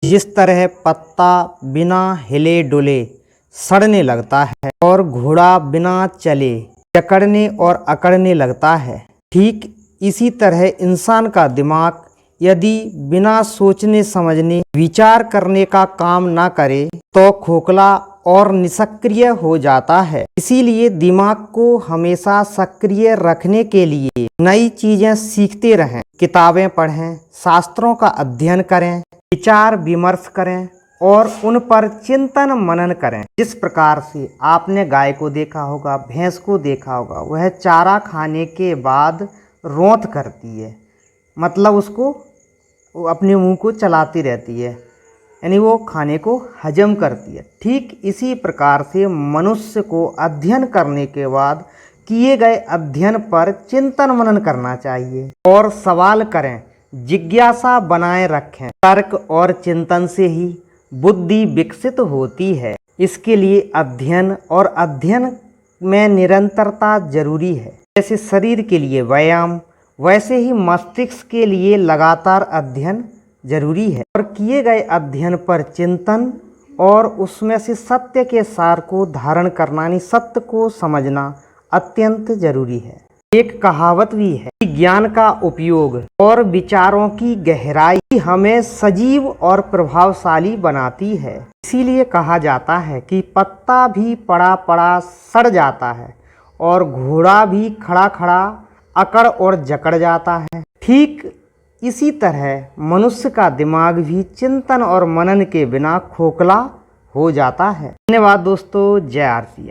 जिस तरह पत्ता बिना हिले डुले सड़ने लगता है और घोड़ा बिना चले जकड़ने और अकड़ने लगता है, ठीक इसी तरह इंसान का दिमाग यदि बिना सोचने समझने विचार करने का काम ना करे तो खोखला और निष्क्रिय हो जाता है। इसीलिए दिमाग को हमेशा सक्रिय रखने के लिए नई चीजें सीखते रहें, किताबें पढ़ें, शास्त्रों का अध्ययन करें, विचार विमर्श करें और उन पर चिंतन मनन करें। जिस प्रकार से आपने गाय को देखा होगा, भैंस को देखा होगा, वह चारा खाने के बाद रोंथ करती है, मतलब उसको अपने मुंह को चलाती रहती है, यानी वो खाने को हजम करती है। ठीक इसी प्रकार से मनुष्य को अध्ययन करने के बाद किए गए अध्ययन पर चिंतन मनन करना चाहिए और सवाल करें, जिज्ञासा बनाए रखें। तर्क और चिंतन से ही बुद्धि विकसित होती है। इसके लिए अध्ययन और अध्ययन में निरंतरता जरूरी है। जैसे शरीर के लिए व्यायाम, वैसे ही मस्तिष्क के लिए लगातार अध्ययन जरूरी है और किए गए अध्ययन पर चिंतन और उसमें से सत्य के सार को धारण करना, यानी सत्य को समझना अत्यंत जरूरी है। एक कहावत भी है कि ज्ञान का उपयोग और विचारों की गहराई हमें सजीव और प्रभावशाली बनाती है। इसीलिए कहा जाता है कि पत्ता भी पड़ा पड़ा सड़ जाता है और घोड़ा भी खड़ा खड़ा अकड़ और जकड़ जाता है। ठीक इसी तरह मनुष्य का दिमाग भी चिंतन और मनन के बिना खोखला हो जाता है। धन्यवाद दोस्तों। जय आरसीएम।